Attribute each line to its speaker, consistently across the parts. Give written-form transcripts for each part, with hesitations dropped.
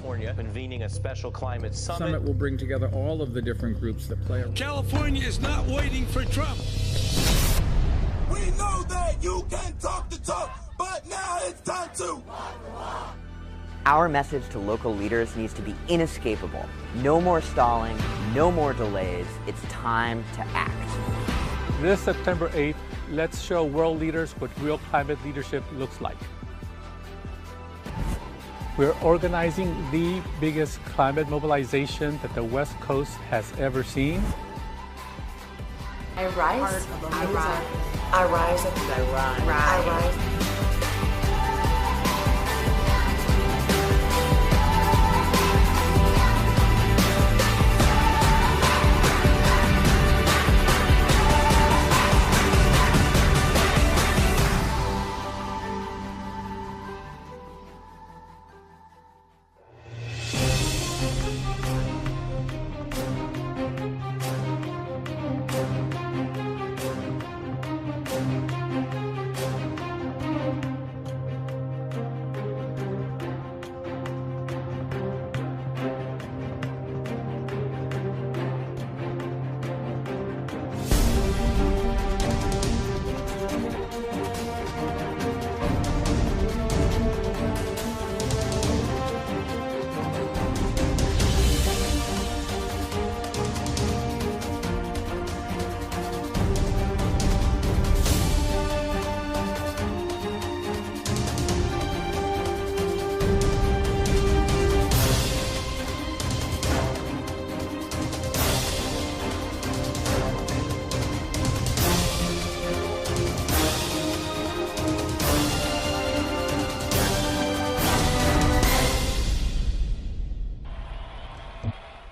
Speaker 1: California, convening a special climate summit.
Speaker 2: The summit will bring together all of the different groups that play a role.
Speaker 3: California is not waiting for Trump.
Speaker 4: We know that you can talk the talk, but now it's time to.
Speaker 5: Our message to local leaders needs to be inescapable. No more stalling, no more delays. It's time to act.
Speaker 6: This September 8th, let's show world leaders what real climate leadership looks like. We're organizing the biggest climate mobilization that the West Coast has ever seen.
Speaker 7: I rise.
Speaker 8: I rise. I rise. I rise.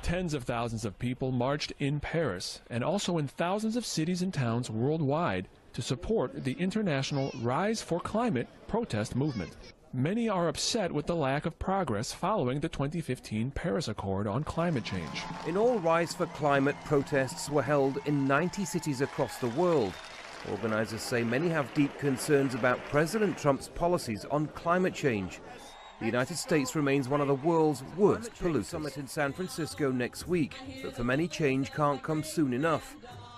Speaker 9: Tens of thousands of people marched in Paris and also in thousands of cities and towns worldwide to support the international Rise for Climate protest movement. Many are upset with the lack of progress following the 2015 Paris Accord on climate change.
Speaker 10: In all, Rise for Climate protests were held in 90 cities across the world. Organizers say many have deep concerns about President Trump's policies on climate change. The United States remains one of the world's worst polluters. Summit in San Francisco next week, but for many change can't come soon enough.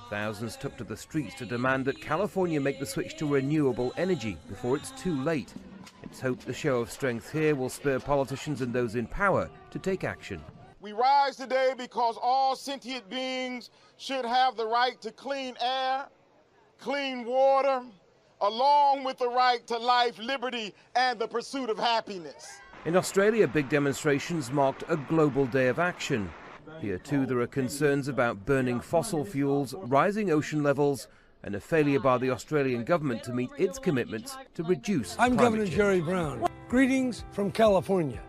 Speaker 10: Thousands took to the streets to demand that California make the switch to renewable energy before it's too late. It's hoped the show of strength here will spur politicians and those in power to take action.
Speaker 4: We rise today because all sentient beings should have the right to clean air, clean water, along with the right to life, liberty, and the pursuit of happiness.
Speaker 10: In Australia, big demonstrations marked a global day of action. Here too there are concerns about burning fossil fuels, rising ocean levels, and a failure by the Australian government to meet its commitments to reduce
Speaker 3: I'm Governor
Speaker 10: change.
Speaker 3: Jerry Brown. Greetings from California.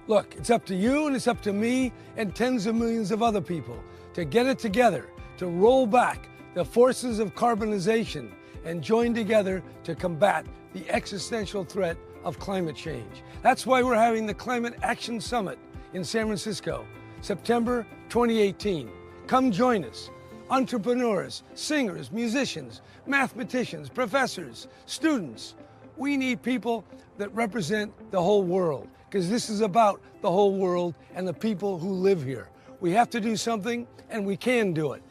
Speaker 3: Look, it's up to you and it's up to me and tens of millions of other people to get it together, to roll back the forces of carbonization and join together to combat the existential threat of climate change. That's why we're having the Climate Action Summit in San Francisco, September 2018. Come join us. Entrepreneurs, singers, musicians, mathematicians, professors, students. We need people that represent the whole world, because this is about the whole world and the people who live here. We have to do something, and we can do it.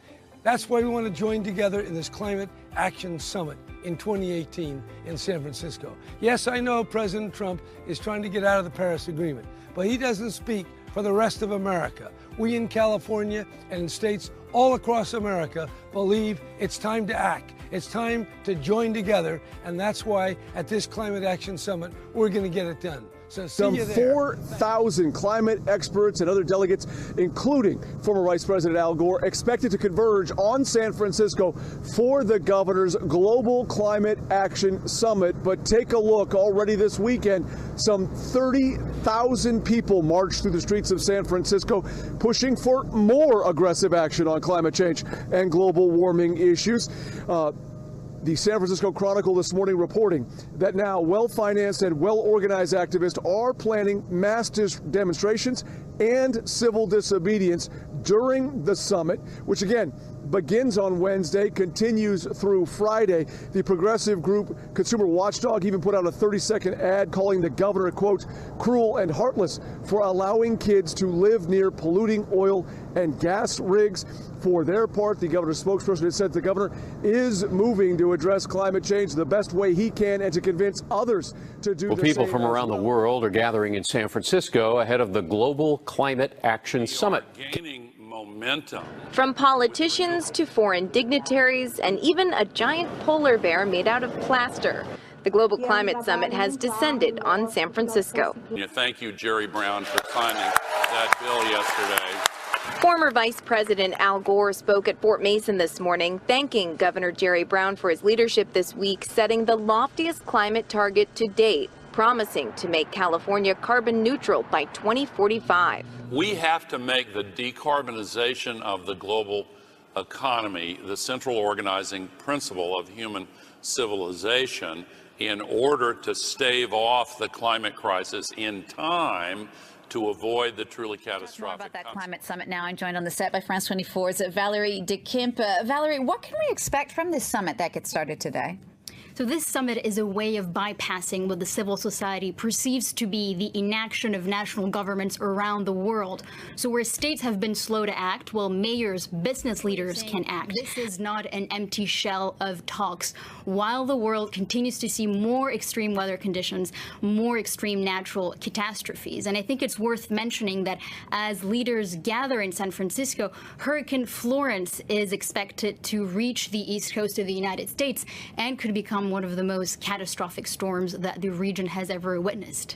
Speaker 3: That's why we want to join together in this Climate Action Summit in 2018 in San Francisco. Yes, I know President Trump is trying to get out of the Paris Agreement, but he doesn't speak for the rest of America. We in California and in states all across America believe it's time to act. It's time to join together, and that's why at this Climate Action Summit, we're going to get it done. So
Speaker 11: some 4,000 climate experts and other delegates, including former Vice President Al Gore, expected to converge on San Francisco for the governor's Global Climate Action Summit. But take a look, already this weekend, some 30,000 people marched through the streets of San Francisco, pushing for more aggressive action on climate change and global warming issues. The San Francisco Chronicle this morning reporting that now well-financed and well-organized activists are planning mass demonstrations and civil disobedience during the summit, which again begins on Wednesday, continues through Friday. The progressive group Consumer Watchdog even put out a 30-second ad calling the governor, quote, cruel and heartless for allowing kids to live near polluting oil and gas rigs. For their part, the governor's spokesperson has said the governor is moving to address climate change the best way he can and to convince others to do the same.
Speaker 12: People from around the world are gathering in San Francisco ahead of the Global Climate Action Summit.
Speaker 13: Gaining momentum.
Speaker 7: From politicians to foreign dignitaries and even a giant polar bear made out of plaster. The Global Climate Summit has descended on San Francisco.
Speaker 13: Thank you, Jerry Brown, for signing that bill yesterday.
Speaker 7: Former Vice President Al Gore spoke at Fort Mason this morning, thanking Governor Jerry Brown for his leadership this week, setting the loftiest climate target to date, promising to make California carbon neutral by 2045.
Speaker 13: We have to make the decarbonization of the global economy the central organizing principle of human civilization in order to stave off the climate crisis in time to avoid the truly catastrophic.
Speaker 14: More about that climate summit now. I'm joined on the set by France 24's Valerie DeKimp. Valerie, what can we expect from this summit that gets started today?
Speaker 15: So this summit is a way of bypassing what the civil society perceives to be the inaction of national governments around the world. So where states have been slow to act, well, mayors, business leaders can act. This is not an empty shell of talks. While the world continues to see more extreme weather conditions, more extreme natural catastrophes. And I think it's worth mentioning that as leaders gather in San Francisco, Hurricane Florence is expected to reach the east coast of the United States and could become one of the most catastrophic storms that the region has ever witnessed.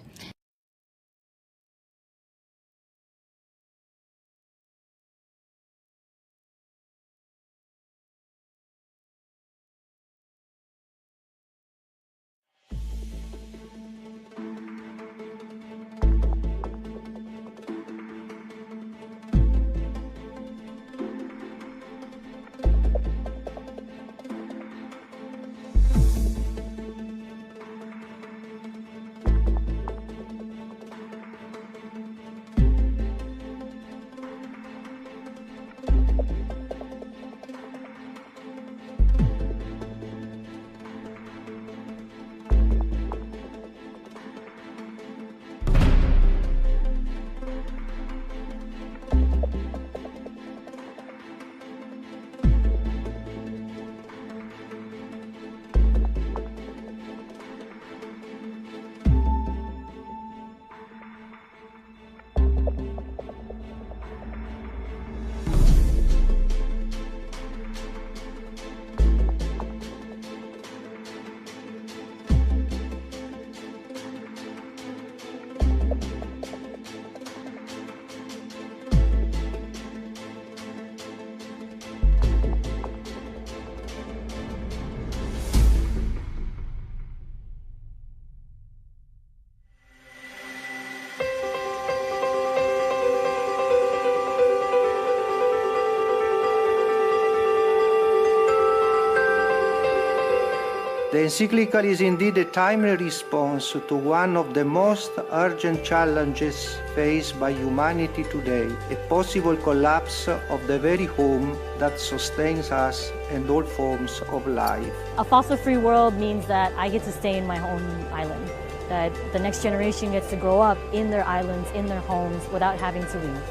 Speaker 16: The encyclical is indeed a timely response to one of the most urgent challenges faced by humanity today, a possible collapse of the very home that sustains us and all forms of life.
Speaker 17: A fossil-free world means that I get to stay in my own island, that the next generation gets to grow up in their islands, in their homes, without having to leave.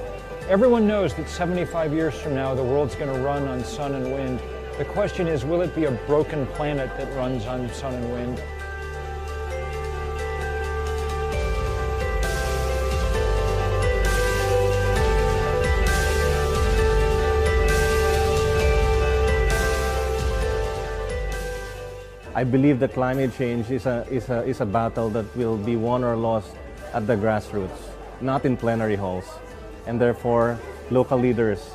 Speaker 6: Everyone knows that 75 years from now, the world's going to run on sun and wind. The question is, will it be a broken planet that runs on sun and wind?
Speaker 18: I believe that climate change is a battle that will be won or lost at the grassroots, not in plenary halls. And therefore, local leaders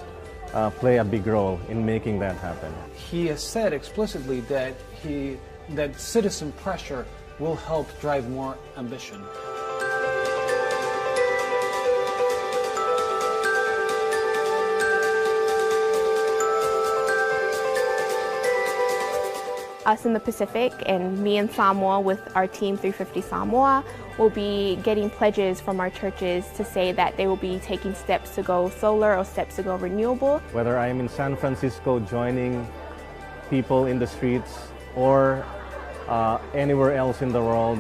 Speaker 18: play a big role in making that happen.
Speaker 2: He has said explicitly that citizen pressure will help drive more ambition.
Speaker 19: us in the Pacific, and me and Samoa with our Team 350 Samoa will be getting pledges from our churches to say that they will be taking steps to go solar or steps to go renewable.
Speaker 18: Whether I am in San Francisco joining people in the streets or anywhere else in the world,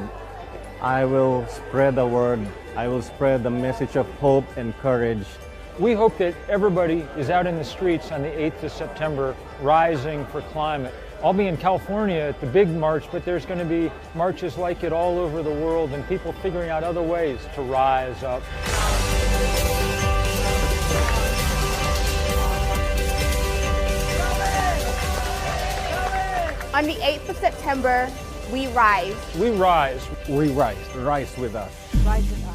Speaker 18: I will spread the word. I will spread the message of hope and courage.
Speaker 6: We hope that everybody is out in the streets on the 8th of September rising for climate. I'll be in California at the big march, but there's going to be marches like it all over the world and people figuring out other ways to rise up.
Speaker 19: On the 8th of September, we rise.
Speaker 6: We rise.
Speaker 18: We rise. Rise with us.
Speaker 19: Rise with us.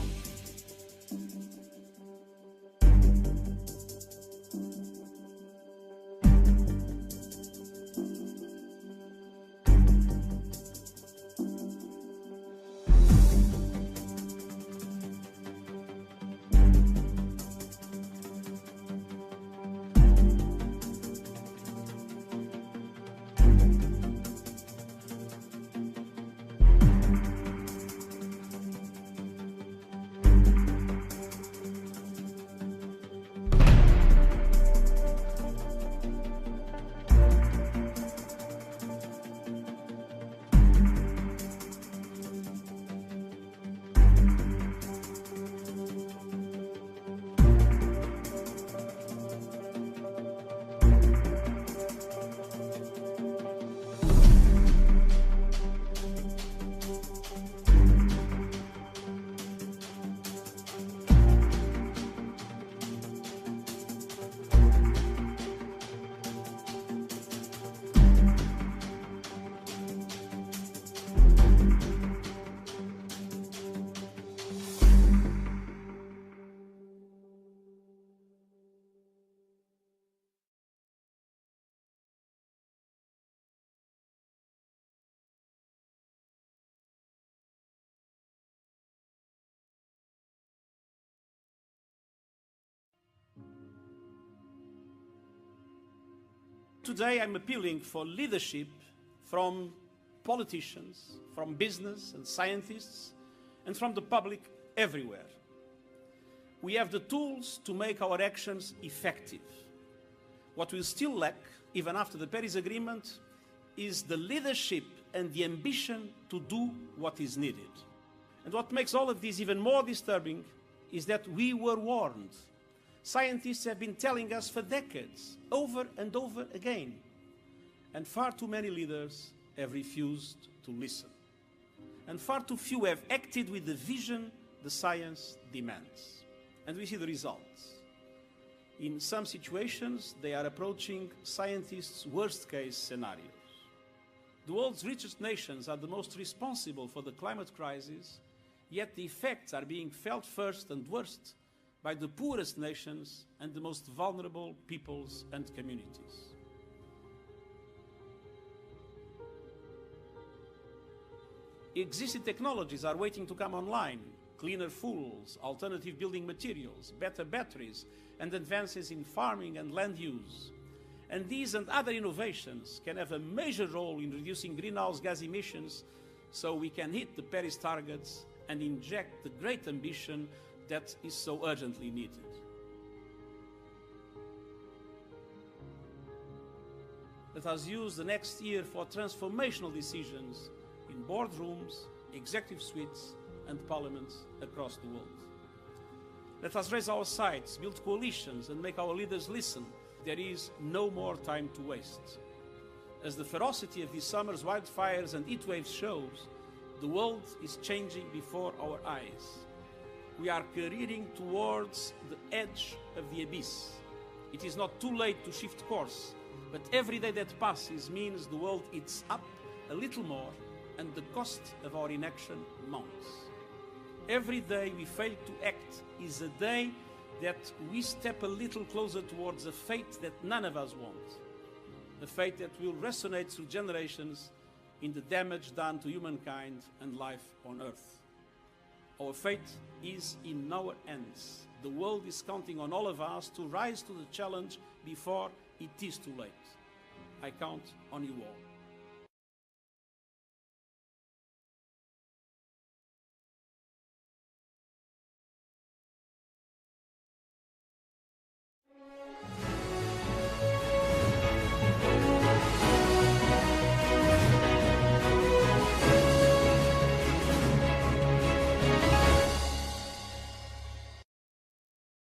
Speaker 20: Today I'm appealing for leadership from politicians, from business and scientists, and from the public everywhere. We have the tools to make our actions effective. What we still lack, even after the Paris Agreement, is the leadership and the ambition to do what is needed. And what makes all of this even more disturbing is that we were warned. Scientists have been telling us for decades, over and over again. And far too many leaders have refused to listen. And far too few have acted with the vision the science demands. And we see the results. In some situations, they are approaching scientists' worst-case scenarios. The world's richest nations are the most responsible for the climate crisis, yet the effects are being felt first and worst by the poorest nations and the most vulnerable peoples and communities. Existing technologies are waiting to come online: cleaner fuels, alternative building materials, better batteries, and advances in farming and land use. And these and other innovations can have a major role in reducing greenhouse gas emissions so we can hit the Paris targets and inject the great ambition that is so urgently needed. Let us use the next year for transformational decisions in boardrooms, executive suites, and parliaments across the world. Let us raise our sights, build coalitions, and make our leaders listen. There is no more time to waste. As the ferocity of this summer's wildfires and heat waves shows, the world is changing before our eyes. We are careering towards the edge of the abyss. It is not too late to shift course, but every day that passes means the world eats up a little more and the cost of our inaction mounts. Every day we fail to act is a day that we step a little closer towards a fate that none of us want. A fate that will resonate through generations in the damage done to humankind and life on Earth. Our fate is in our hands. The world is counting on all of us to rise to the challenge before it is too late. I count on you all.